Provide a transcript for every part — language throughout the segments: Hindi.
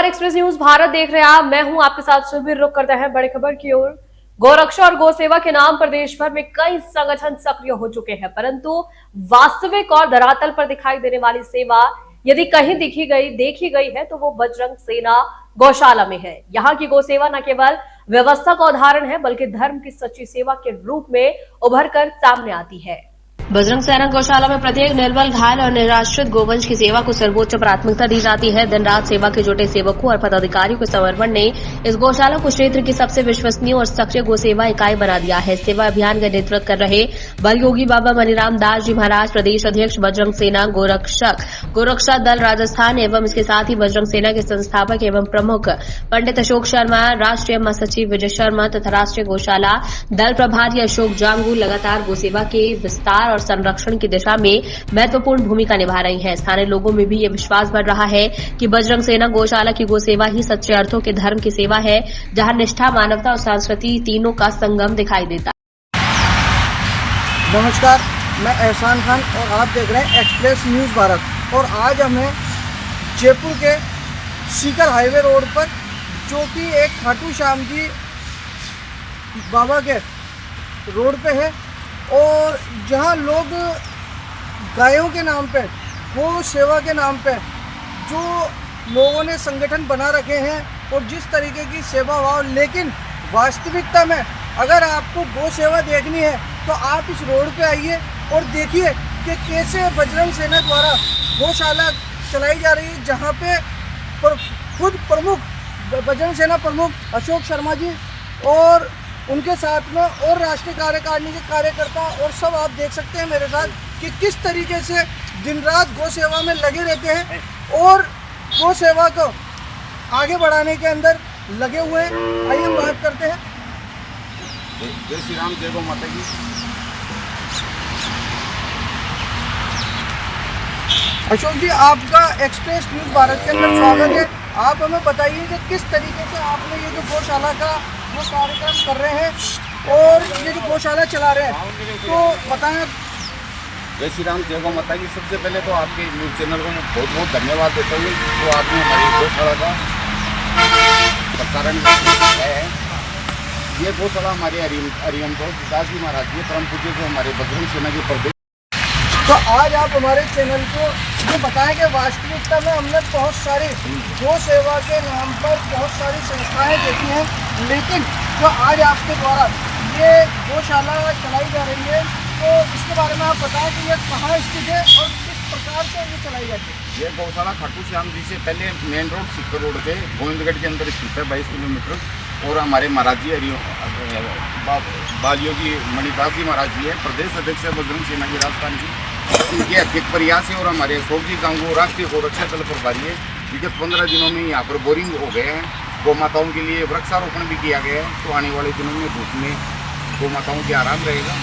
एक्सप्रेस न्यूज भारत देख रहे हैं आप। मैं हूं आपके साथ सुबीर। रुक करते हैं बड़ी खबर की ओर। गौरक्षा और गौसेवा के नाम पर देश भर में कई संगठन सक्रिय हो चुके हैं, परंतु वास्तविक और धरातल पर दिखाई देने वाली सेवा यदि कहीं देखी गई है तो वो बजरंग सेना गौशाला में है। यहाँ की गौसेवा न केवल व्यवस्था का उदाहरण है बल्कि धर्म की सच्ची सेवा के रूप में उभर कर सामने आती है। बजरंग सेना गौशाला में प्रत्येक निर्बल, घायल और निराश्रित गोवंश की सेवा को सर्वोच्च प्राथमिकता दी जाती है। दिन रात सेवा के जुटे सेवकों और पदाधिकारियों के समर्पण ने इस गौशाला को क्षेत्र की सबसे विश्वसनीय और सक्रिय गौसेवा इकाई बना दिया है। सेवा अभियान का नेतृत्व कर रहे बलयोगी बाबा मनीराम दास जी महाराज, प्रदेश अध्यक्ष बजरंग सेना गोरक्षा दल राजस्थान एवं इसके साथ ही बजरंग सेना के संस्थापक एवं प्रमुख पंडित अशोक शर्मा, राष्ट्रीय महासचिव विजय शर्मा तथा राष्ट्रीय गौशाला दल प्रभारी अशोक जांगू लगातार गौसेवा के विस्तार और संरक्षण की दिशा में महत्वपूर्ण भूमिका निभा रही हैं। स्थानीय लोगों में भी ये विश्वास बढ़ रहा है कि बजरंग सेना गौशाला की गौसेवा ही सच्चे अर्थों के धर्म की सेवा है, जहां निष्ठा, मानवता और संस्कृति तीनों का संगम दिखाई देता है। नमस्कार, मैं एहसान खान और आप देख रहे हैं एक्सप्रेस न्यूज भारत। और आज हमें जयपुर के सीकर हाईवे रोड पर, जो कि एक खाटू श्याम जी बाबा के रोड पे है, और जहां लोग गायों के नाम पे, गौ सेवा के नाम पे जो लोगों ने संगठन बना रखे हैं और जिस तरीके की सेवा भाव, लेकिन वास्तविकता में अगर आपको गौ सेवा देखनी है तो आप इस रोड पे आइए और देखिए कि कैसे बजरंग सेना द्वारा गौशाला चलाई जा रही है, जहां पे खुद प्रमुख बजरंग सेना प्रमुख अशोक शर्मा जी और उनके साथ में और राष्ट्रीय कार्यकारिणी के कार्यकर्ता और सब आप देख सकते हैं मेरे साथ कि किस तरीके से दिन रात गौ सेवा में लगे रहते हैं और गौ सेवा को आगे बढ़ाने के अंदर लगे हुए हैं। आइए हम बात करते हैं। जय श्री राम, जय गौ माता की। अशोक जी, आपका एक्सप्रेस न्यूज भारत के अंदर स्वागत है। आप हमें बताइए कि किस तरीके से आपने ये जो गौशाला का वो कार्यक्रम कर रहे हैं और ये जो गौशाला चला रहे हैं, तो बताएं। जय श्री राम, जय गौ माता की। सबसे पहले तो आपके न्यूज़ चैनल को मैं बहुत बहुत धन्यवाद देता हूँ, जो आपने हमारी गौशाला का प्रसारण किया है। ये गौशाला हमारे हरिओम दास जी महाराज जी परम पूज्य, जो हमारे बजरंग सेना के प्रदेश। तो आज आप हमारे चैनल को ये बताएं कि वास्तविकता में हमने बहुत सारी गौ सेवा के नाम पर बहुत सारी संस्थाएं देखी हैं, लेकिन जो आज आपके द्वारा ये गौशाला चलाई जा रही है, तो इसके बारे में आप बताएं कि ये कहाँ स्थित है और किस प्रकार से ये चलाई जाती है। ये गौशाला खाटू श्याम जी से पहले मेन रोड सीकर रोड पे गोविंदगढ़ के अंदर स्थित है, 22 किलोमीटर। और हमारे महाराज जी बालयोगी मणिदास जी महाराज जी है, प्रदेश अध्यक्ष है बजरंग सेना की राजस्थान की। इनके अध्यक्ष प्रयास है और हमारे अशोक जी गांगू राष्ट्रीय गौरक्षा दल प्रभारी है। विगत 15 दिनों में यहाँ पर बोरिंग हो गए हैं, गौ माताओं के लिए वृक्षारोपण भी किया गया है, तो आने वाले दिनों में धूप में गौ माताओं की आराम रहेगा।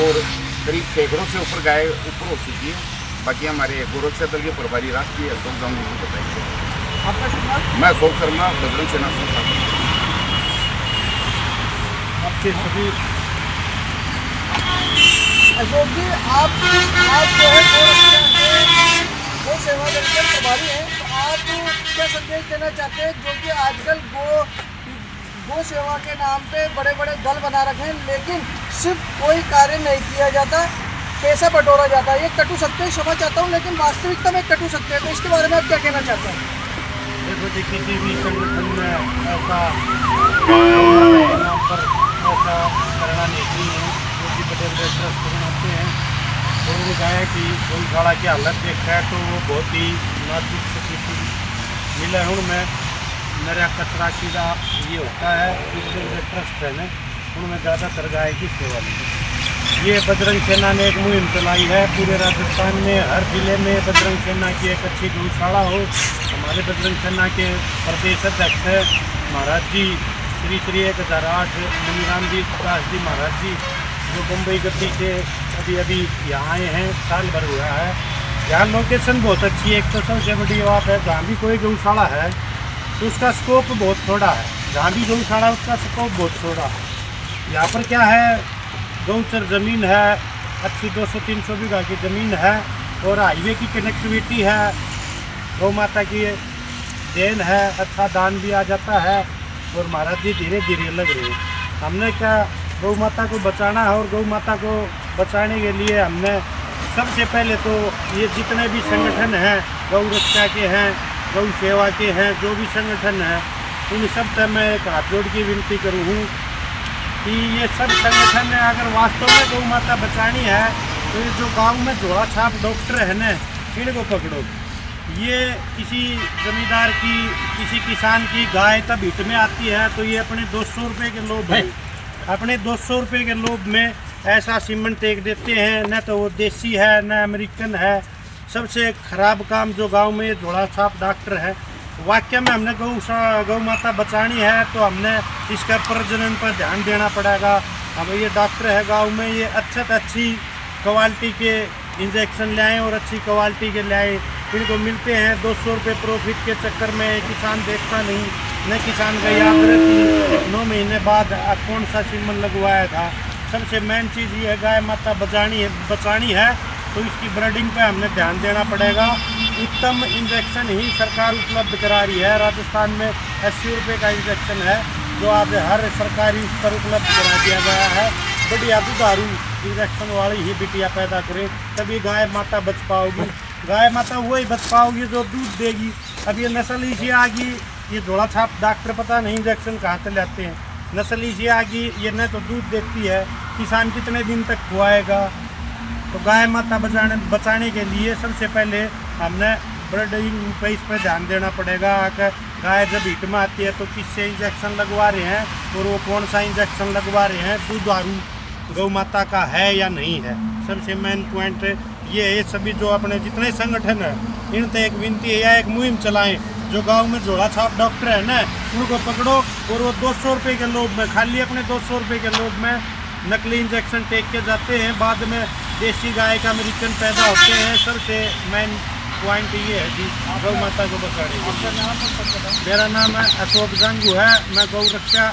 और करीब सैकड़ों से ऊपर गाय ऊपर हो चुकी है। बाकी हमारे गौरक्षा दल के प्रभारी राष्ट्रीय अशोक गांगू को बताएंगे। आपका शुभ नाम? मैं अशोक शर्मा, बजरंग सेना संस्थापक। आपसे सभी अशोक जी, आप जो है गौ सेवा दल के प्रभारी हैं, तो आप क्या संदेश देना चाहते हैं, जो कि आजकल गौ सेवा के नाम पे बड़े बड़े दल बना रखे हैं, लेकिन सिर्फ कोई कार्य नहीं किया जाता, पैसा बटोरा जाता है। ये कटु सत्य है, क्षमा चाहता हूँ, लेकिन वास्तविकता में कटु सत्य है। तो इसके बारे में आप क्या कहना चाहते हैं? देखो जी, किसी भी संगठन में ऐसा करना नहीं चाहिए, जो कि बड़े बड़े ट्रस्ट बनाते हैं। और उन्होंने कहा है कि गौशाला की हालत देखा है तो वो बहुत ही नाजुक स्थिति मिला है। उनमें मेरा कचरा कीड़ा ये होता है, इसके जो ट्रस्ट है ना, उनमें ज़्यादातर गाय की सेवा नहीं। ये बजरंग सेना ने एक मुहिम चलाई है पूरे राजस्थान में, हर जिले में बजरंग सेना की एक अच्छी गौशाला हो। हमारे बजरंग सेना के प्रदेश अध्यक्ष है महाराज जी श्री 1008 मनीराम जी दास जी महाराज जी, जो मुंबई गद्दी से अभी यहाँ आए हैं, साल भर हुआ है। यहाँ लोकेशन बहुत अच्छी है। एक तो सबसे बड़ी बात है, जहाँ भी कोई गौशाला है तो उसका स्कोप बहुत थोड़ा है। जहाँ भी गौशाला उसका स्कोप बहुत थोड़ा है। यहाँ पर क्या है, गौचर ज़मीन है, अच्छी 200-300 बीघा की ज़मीन है और हाईवे की कनेक्टिविटी है। गौ माता की देन है, अच्छा दान भी आ जाता है और महाराज जी धीरे धीरे लग रहे हैं। हमने क्या गौ माता को बचाना है और गौ माता को बचाने के लिए हमने सबसे पहले तो ये जितने भी संगठन हैं, गौ रक्षा के हैं, गौ सेवा के हैं, जो भी संगठन हैं, इन सब से मैं एक हाथ जोड़ की विनती करूँ हूँ कि ये सब संगठन अगर वास्तव में गौ माता बचानी है तो ये जो गांव में झोला छाप डॉक्टर है ना, इनको पकड़ो। ये किसी जमींदार की, किसी किसान की गाय तब हिट में आती है तो ये अपने 200 रुपये के लोभ में, अपने 200 रुपये के लोभ में ऐसा सीमेंट फेंक देते हैं। न तो वो देसी है न अमेरिकन है। सबसे खराब काम जो गांव में ये झोला छाप डॉक्टर है। वाकई में हमने गौ माता बचानी है तो हमने इसका प्रजनन पर ध्यान देना पड़ेगा। हम ये डॉक्टर है गांव में, ये अच्छी क्वालिटी के इंजेक्शन लाएँ और अच्छी क्वालिटी के लाएँ। इनको मिलते हैं 200 रुपये प्रॉफिट के चक्कर में किसान देखता नहीं, न किसान का याद रहती 9 महीने बाद कौन सा सीमन लगवाया था। सबसे मेन चीज़ ये है, गाय माता बचानी है तो इसकी ब्रीडिंग पे हमने ध्यान देना पड़ेगा। उत्तम इंजेक्शन ही सरकार उपलब्ध करा रही है। राजस्थान में 80 रुपये का इंजेक्शन है जो आज हर सरकारी स्तर उपलब्ध करा दिया गया है। बढ़िया दुधारू इंजेक्शन वाली ही बिटिया पैदा करें तभी गाय माता बच पाओगी। गाय माता वही बच पाओगी जो दूध देगी। अब ये नस्ल इसी आ गई, ये झोला छाप डॉक्टर पता नहीं इंजेक्शन कहाँ से लाते हैं। नस्ल इसी आ गई, ये न तो दूध देती है, किसान कितने दिन तक खुआएगा। तो गाय माता बचाने के लिए सबसे पहले हमने ब्रीडिंग पे इस पर ध्यान देना पड़ेगा कि गाय जब हिट में आती है तो किससे इंजेक्शन लगवा रहे हैं और वो कौन सा इंजेक्शन लगवा रहे हैं, दुधारू गौ माता का है या नहीं है। सबसे मेन पॉइंट ये है। सभी जो अपने जितने संगठन हैं इनसे एक विनती है, एक मुहिम चलाएं। जो गांव में झोला छाप डॉक्टर है ना, उनको पकड़ो और वो 200 रुपये के लोभ में, खाली अपने 200 रुपये के लोभ में नकली इंजेक्शन टेक के जाते हैं। बाद में देसी गाय का अमेरिकन पैदा होते हैं। सबसे मेन पॉइंट ये है कि गौ माता को बचाने। मेरा नाम है अशोक गंगू है, मैं गौ रक्षा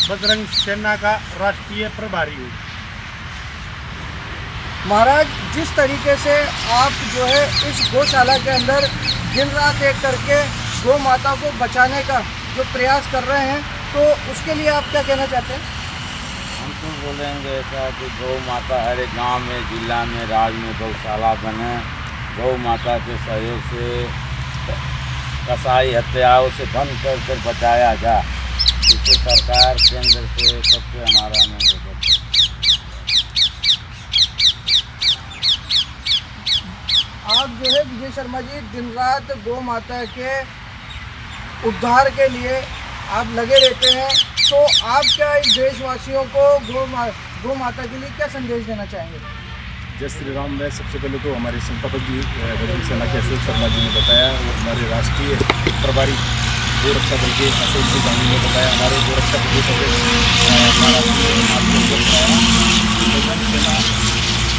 बजरंग सेना का राष्ट्रीय प्रभारी हूँ। महाराज, जिस तरीके से आप जो है इस गौशाला के अंदर दिन रात एक करके गौ माता को बचाने का जो प्रयास कर रहे हैं, तो उसके लिए आप क्या कहना चाहते हैं? हम तो बोलेंगे ऐसा कि गौ माता हर एक गाँव में, जिला में, राज्य में गौशाला बने। गौ माता के सहयोग से कसाई हत्याओं से बंद कर बचाया जाए। इससे सरकार केंद्र से सबसे हमारा अनुरोध है। आप जो है विजय शर्मा जी दिन रात गौ माता के उद्धार के लिए आप लगे रहते हैं, तो आप क्या इस देशवासियों को गौ माता के लिए क्या संदेश देना चाहेंगे? जय श्री राम। मैं सबसे पहले तो हमारे संस्थापक जी बजरंग सेना के अशोक शर्मा जी ने बताया और हमारे राष्ट्रीय प्रभारी गौ रक्षा दल के अशोक जी गांधी ने बताया, हमारे गौ रक्षा प्रदेश अध्यक्ष बजरंग सेना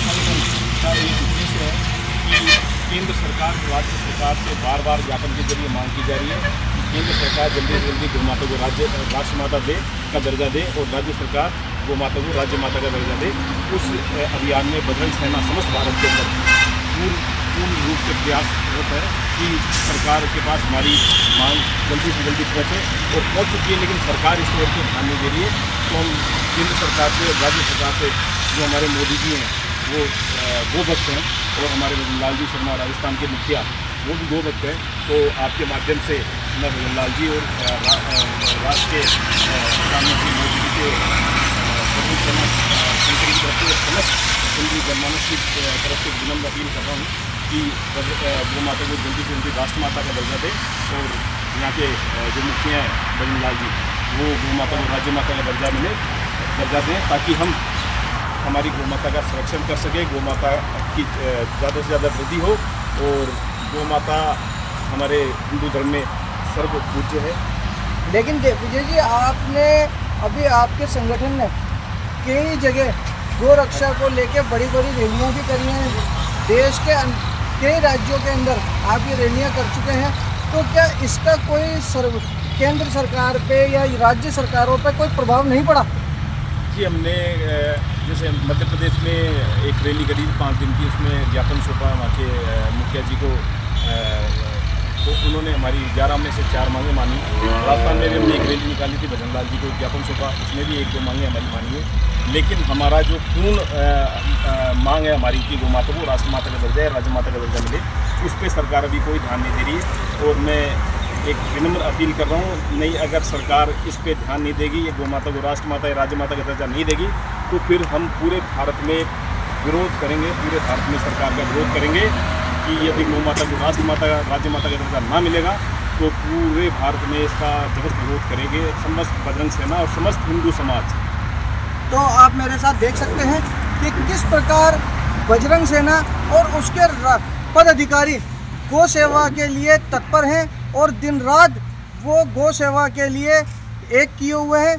संगठन का एक उद्देश्य है कि केंद्र सरकार और राज्य सरकार से बार बार ज्ञापन के जरिए मांग की जा रही है कि केंद्र सरकार जल्दी से जल्दी गौ माता को राष्ट्र माता का दर्जा दे और राज्य सरकार गौ माता को राज्य माता का दर्जा दे। उस अभियान में बजरंग सेना समस्त भारत के अंदर पूर्ण रूप से प्रयास होता है कि सरकार के पास हमारी मांग जल्दी से जल्दी पहुँचे और पहुँच चुकी है, लेकिन सरकार इस ओर को ध्यान नहीं दे रही है। तो हम केंद्र सरकार से और राज्य सरकार से, जो हमारे मोदी जी हैं वो गो भक्त हैं और हमारे भजनलाल जी शर्मा राजस्थान के मुखिया वो भी गो भक्त हैं, तो आपके माध्यम से मैं भजनलाल जी और राष्ट्र के प्रधानमंत्री मोदी जी के बजरंग सेना संगठन की तरफ से समस्त हिंदू जनमानस की तरफ से विनम्र अपील कर रहा हूँ कि गौ माता को जल्दी से जल्दी राष्ट्र माता का दर्जा दे और यहाँ के जो मुखिया हैं भजनलाल जी वो गौ माता को राज्य माता का दर्जा दें, ताकि हम हमारी गौ माता का संरक्षण कर सके, गौ माता की ज़्यादा से ज़्यादा वृद्धि हो और गौ माता हमारे हिंदू धर्म में सर्वपूज्य है। लेकिन विजय जी, आपने अभी आपके संगठन ने कई जगह गौ रक्षा को लेकर बड़ी बड़ी रैलियाँ भी करी हैं। देश के कई राज्यों के अंदर आप ये रैलियाँ कर चुके हैं, तो क्या इसका कोई केंद्र सरकार पे या राज्य सरकारों पे कोई प्रभाव नहीं पड़ा? जी, हमने जैसे मध्य प्रदेश में एक रैली करी 5 दिन की, उसमें ज्ञापन सौंपा वहाँ के मुखिया जी को तो उन्होंने हमारी 11 में से 4 मांगे मानी। राजस्थान में भी हमने एक रैली निकाली थी भजन लाल जी को ज्ञापन सौंपा, उसमें भी 1-2 मांगे हमारी मानी है। लेकिन हमारा जो पूर्ण मांग है हमारी कि गौ माता को राष्ट्र माता का दर्जा है, राज्य माता का दर्जा मिले, उस पर सरकार अभी कोई ध्यान नहीं दे रही है। और मैं एक विनम्र अपील कर रहा हूँ, नहीं अगर सरकार इस पे ध्यान नहीं देगी, ये गौ माता को राष्ट्र माता या राज्य माता का दर्जा नहीं देगी, तो फिर हम पूरे भारत में विरोध करेंगे, पूरे भारत में सरकार का विरोध करेंगे कि यदि गौ माता को राष्ट्र माता का राज्य माता का दर्जा ना मिलेगा तो पूरे भारत में इसका जबरदस्त विरोध करेंगे समस्त बजरंग सेना और समस्त हिंदू समाज। तो आप मेरे साथ देख सकते हैं कि किस प्रकार बजरंग सेना और उसके पदाधिकारी गौ सेवा के लिए तत्पर हैं और दिन रात वो गौ सेवा के लिए एक किए हुए हैं।